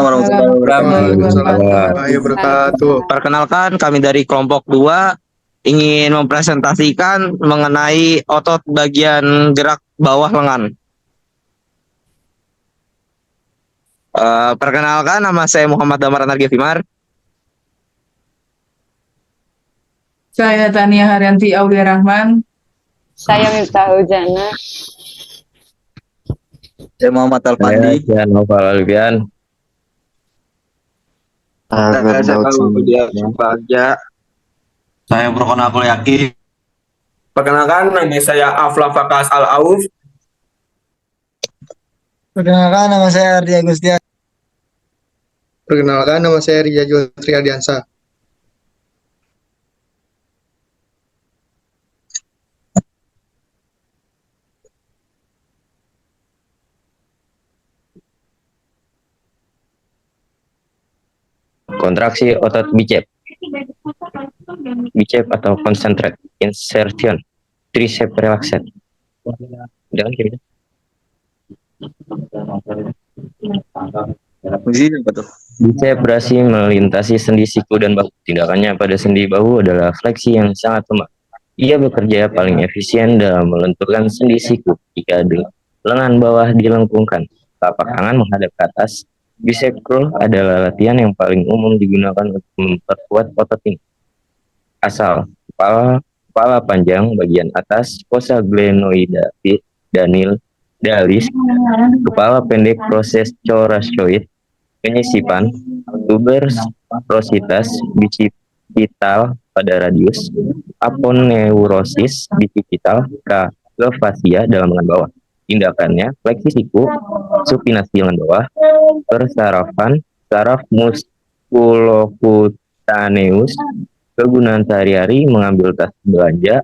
warahmatullahi wabarakatuh. Warahmatullahi wabarakatuh. Perkenalkan, kami dari kelompok 2 ingin mempresentasikan mengenai otot bagian gerak bawah lengan. Perkenalkan, nama saya Muhammad Damar Anargi Fimar. Saya Tania Haryanti Aulia Rahman. Saya Miftah Hujana. Saya Muhammad Alfandi. Saya Noval Alfian. Saya Bagja. Saya Brokon Akulyaki. Perkenalkan, nama saya Afla Fakas Al-Auf. Perkenalkan, nama saya Ardi Agustian. Perkenalkan, nama saya Rija Jultri Ardiansa. Kontraksi otot bicep. Bicep atau concentric insertion. Tricep relaxation. Jangan kiri. Bicep berhasil melintasi sendi siku dan bahu. Tindakannya pada sendi bahu adalah fleksi yang sangat lemah. Ia bekerja paling efisien dalam melenturkan sendi siku jika lengan bawah dilengkungkan, telapak tangan menghadap ke atas. Bicep curl adalah latihan yang paling umum digunakan untuk memperkuat otot ini. Asal kepala panjang bagian atas, fossa glenoidalis, dalis, kepala pendek proses coracoid, penyisipan, tubers prositas, bicipital pada radius, aponeurosis bicipital ke fascia dalam lengan bawah. Tindakannya fleksi siku, supinasi lengan bawah, persarafan, saraf muskulokutaneus, kegunaan sehari-hari mengambil tas belanja,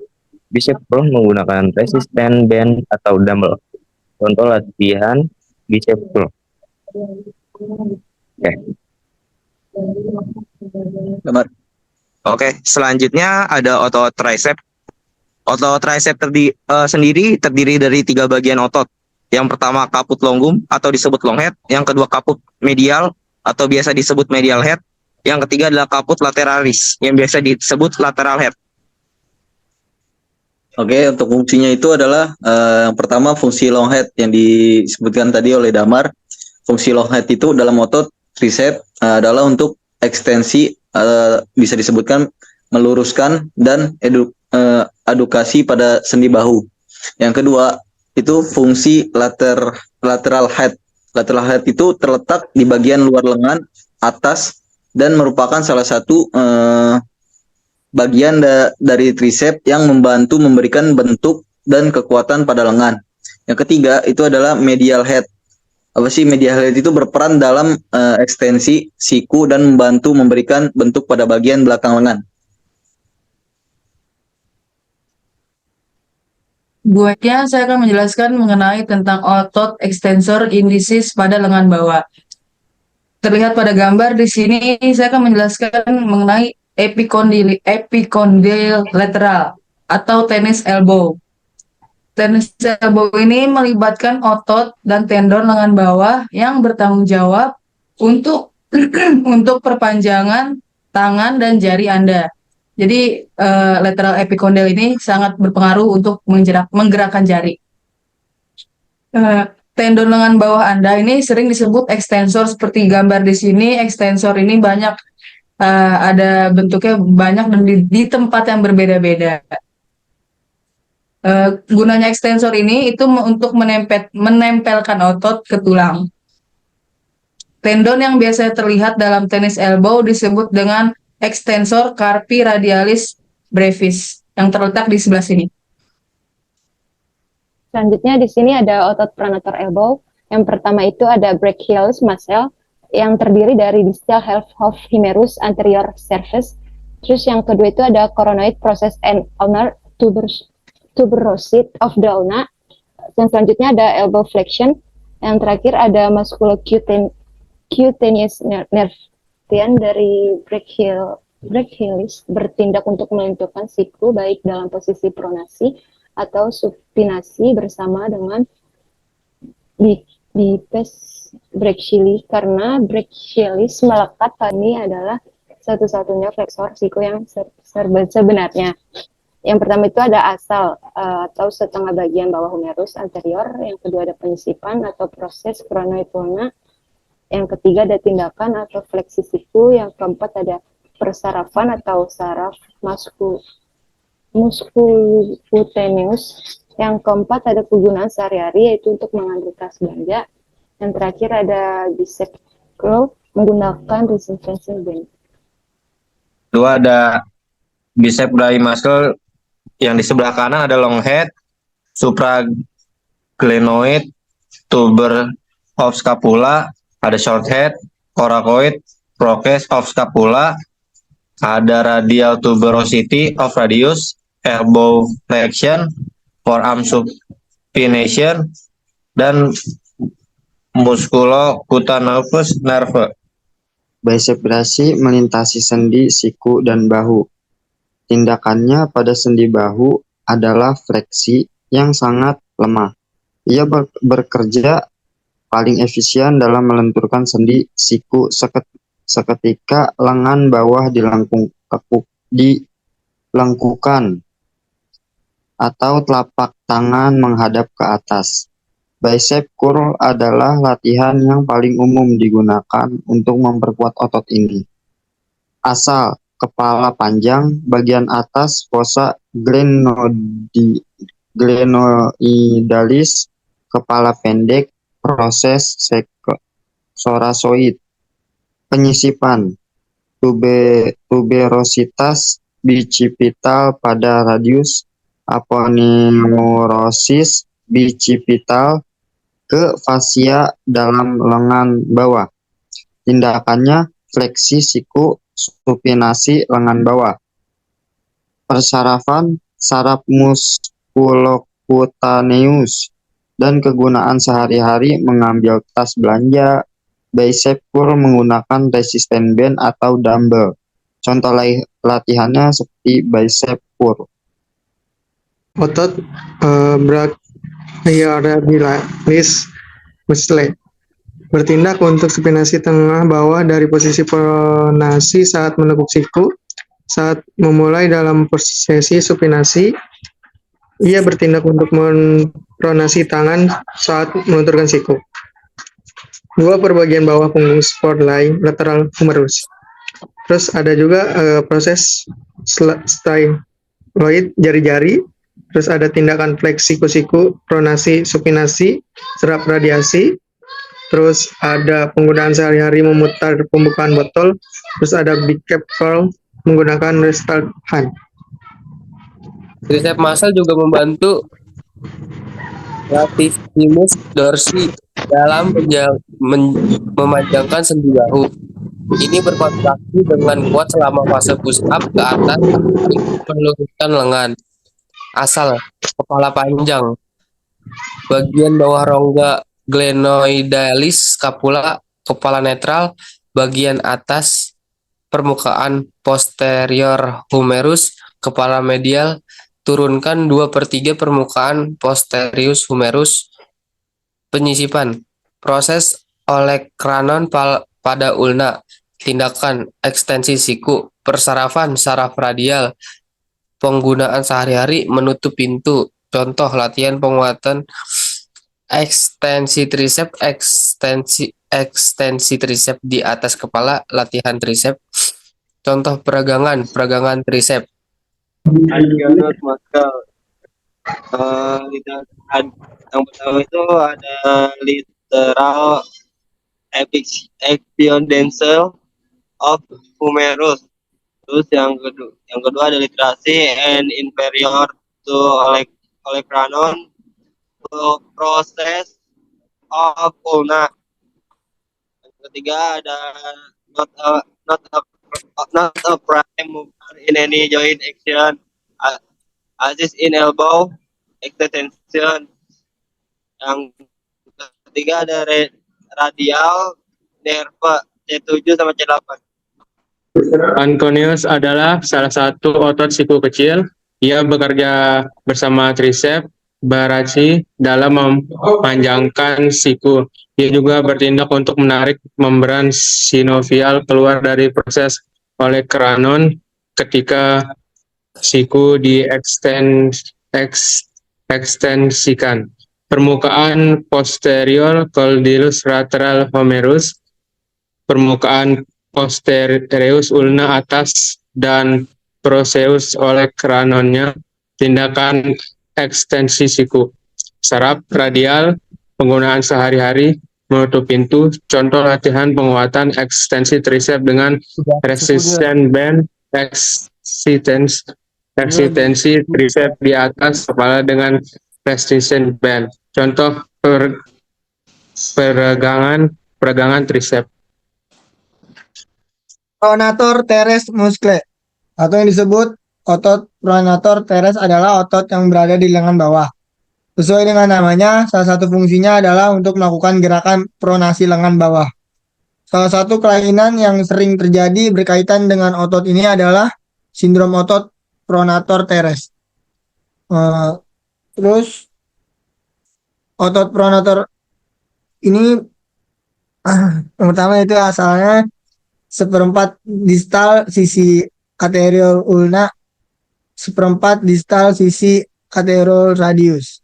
bicep curl menggunakan resisten band atau dumbbell. Contoh latihan bicep curl. Oke, selanjutnya ada otot tricep. Otot tricep sendiri terdiri dari 3 bagian otot. Yang pertama caput longum atau disebut long head, yang kedua caput medial atau biasa disebut medial head, yang ketiga adalah caput lateralis yang biasa disebut lateral head. Oke, untuk fungsinya itu adalah yang pertama fungsi long head yang disebutkan tadi oleh Damar. Fungsi long head itu dalam otot tricep adalah untuk ekstensi, bisa disebutkan meluruskan dan adukasi pada sendi bahu. Yang kedua itu fungsi lateral head. Lateral head itu terletak di bagian luar lengan atas dan merupakan salah satu bagian dari tricep yang membantu memberikan bentuk dan kekuatan pada lengan. Yang ketiga itu adalah medial head. Apa sih medial head itu? Berperan dalam ekstensi siku dan membantu memberikan bentuk pada bagian belakang lengan. Buatnya saya akan menjelaskan mengenai tentang otot extensor indicis pada lengan bawah. Terlihat pada gambar di sini, saya akan menjelaskan mengenai epicondyle lateral atau tennis elbow. Tennis elbow ini melibatkan otot dan tendon lengan bawah yang bertanggung jawab untuk untuk perpanjangan tangan dan jari Anda. Jadi lateral epicondyle ini sangat berpengaruh untuk menggerakkan jari. Tendon lengan bawah Anda ini sering disebut ekstensor seperti gambar di sini. Ekstensor ini banyak ada bentuknya banyak dan di tempat yang berbeda-beda. Gunanya ekstensor ini itu untuk menempelkan otot ke tulang. Tendon yang biasa terlihat dalam tennis elbow disebut dengan extensor carpi radialis brevis yang terletak di sebelah sini. Selanjutnya di sini ada otot pronator elbow. Yang pertama itu ada brachialis muscle yang terdiri dari distal half of humerus anterior surface. Terus yang kedua itu ada coronoid process and ulnar tuberosity of the ulna. Yang selanjutnya ada elbow flexion. Yang terakhir ada musculocutaneous nerve dari brachialis bertindak untuk melenturkan siku baik dalam posisi pronasi atau supinasi bersama dengan di pes Brachii karena brachialis melekat ini adalah satu-satunya flexor siku yang sebenarnya. Yang pertama itu ada asal atau setengah bagian bawah humerus anterior, yang kedua ada penyisipan atau proses kronoitona, yang ketiga ada tindakan atau fleksi siku, yang keempat ada persarafan atau saraf musculaneus, yang keempat ada penggunaan sehari-hari yaitu untuk mengambil tas belanja, yang terakhir ada bicep curl menggunakan resistance band. Kedua ada bicep brachii muscle, yang di sebelah kanan ada long head, supraglenoid, tuber of scapula, ada short head, coracoid, process of scapula, ada radial tuberosity of radius, elbow flexion, forearm supination, dan musculocutaneous nerve. Bicep brachii melintasi sendi, siku, dan bahu. Tindakannya pada sendi bahu adalah fleksi yang sangat lemah. Ia bekerja paling efisien dalam melenturkan sendi, siku seketika lengan bawah dilengkukan atau telapak tangan menghadap ke atas. Bicep curl adalah latihan yang paling umum digunakan untuk memperkuat otot ini. Asal kepala panjang, bagian atas fossa glenoidalis, kepala pendek, proses thoracoid. Penyisipan, tuberositas bicipital pada radius, aponeurosis bicipital ke fascia dalam lengan bawah. Tindakannya fleksi siku, supinasi lengan bawah. Persarafan, saraf musculocutaneus, dan kegunaan sehari-hari mengambil tas belanja. Bicep curl menggunakan resistance band atau dumbbell. Contoh latihannya seperti bicep curl. Otot brachioradialis muscle bertindak untuk supinasi tengah bawah dari posisi pronasi saat menekuk siku. Saat memulai dalam posisi supinasi, ia bertindak untuk mempronasi tangan saat melunturkan siku. Dua perbagian bawah punggung spodline lateral humerus. Terus ada juga proses styloid jari-jari. Terus ada tindakan fleksi siku, pronasi, supinasi, serap radiasi. Terus ada penggunaan sehari-hari memutar pembukaan botol. Terus ada bicep curl menggunakan restart hand. Tricep muscle juga membantu latissimus dorsi dalam memanjangkan sendi bahu. Ini berkontraksi dengan kuat selama fase push up ke atas untuk meluruskan lengan. Asal kepala panjang, bagian bawah rongga glenoidalis scapula, kepala netral, bagian atas permukaan posterior humerus, kepala medial, turunkan 2/3 permukaan posterius humerus. Penyisipan, proses olecranon pada ulna, tindakan ekstensi siku, persarafan saraf radial, penggunaan sehari-hari menutup pintu. Contoh latihan penguatan ekstensi tricep di atas kepala, latihan tricep. Contoh peragangan tricep. Adenoid muscle. Yang pertama itu ada lateral epidensal of humerus. Terus yang kedua ada literasi and inferior to olecranon process of ulna. Yang ketiga ada not a prime mover in any joint action, assist in elbow extension. Yang ketiga ada radial nerve C7 sama C8. Anconeus adalah salah satu otot siku kecil. Ia bekerja bersama tricep beraksi dalam memanjangkan siku. Ia juga bertindak untuk menarik membran sinovial keluar dari proses oleh kranon ketika siku ekstensikan. Permukaan posterior condylus lateral humerus, permukaan posterius ulna atas dan proseus oleh kranonnya. Tindakan ekstensi siku. Saraf radial, penggunaan sehari-hari, menutup pintu. Contoh latihan penguatan ekstensi tricep dengan resistance band, eksistensi tricep di atas kepala dengan resistance band. Contoh peregangan tricep. Pronator teres muscle atau yang disebut otot pronator teres adalah otot yang berada di lengan bawah. Sesuai dengan namanya, salah satu fungsinya adalah untuk melakukan gerakan pronasi lengan bawah. Salah satu kelainan yang sering terjadi berkaitan dengan otot ini adalah sindrom otot pronator teres. Terus otot pronator ini yang pertama itu asalnya seperempat distal sisi anterior ulna, seperempat distal sisi anterior radius.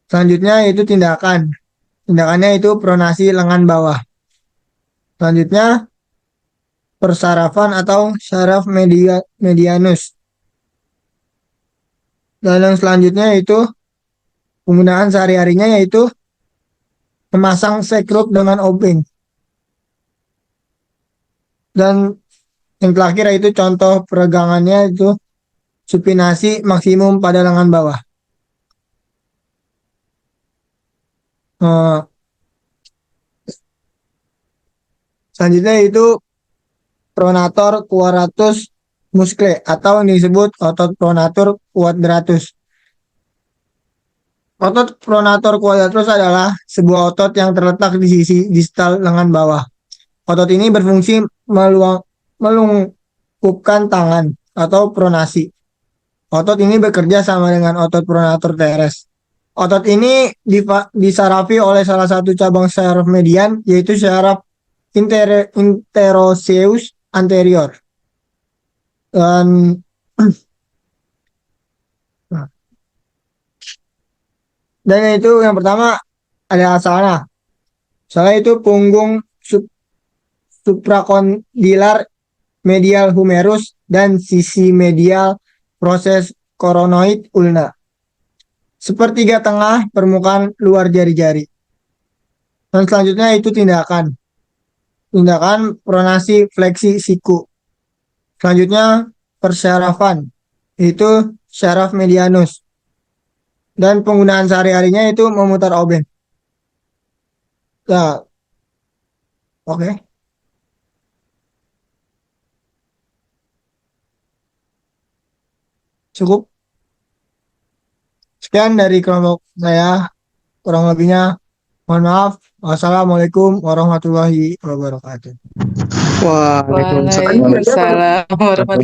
Selanjutnya itu tindakannya itu pronasi lengan bawah. Selanjutnya persarafan atau syaraf medianus. Dan yang selanjutnya itu penggunaan sehari-harinya yaitu memasang sekrup dengan obeng. Dan yang terakhir yaitu contoh peregangannya itu supinasi maksimum pada lengan bawah. Selanjutnya itu pronator quadratus muscle atau yang disebut otot pronator quadratus. Otot pronator quadratus adalah sebuah otot yang terletak di sisi distal lengan bawah. Otot ini berfungsi melungkupkan tangan atau pronasi. Otot ini bekerja sama dengan otot pronator teres. Otot ini disarafi oleh salah satu cabang syaraf median, yaitu syaraf interosseus anterior. Dan itu yang pertama ada asalnya. Salah itu punggung suprakondilar medial humerus dan sisi medial proses koronoid ulna. Sepertiga tengah permukaan luar jari-jari. Dan selanjutnya itu tindakan pronasi fleksi siku. Selanjutnya persyarafan, itu syaraf medianus. Dan penggunaan sehari-harinya itu memutar obeng. Nah, oke. Cukup. Sekian dari kelompok saya. Kurang lebihnya mohon maaf. Wassalamualaikum warahmatullahi wabarakatuh. Waalaikumsalam. Waalaikumsalam warahmatullahi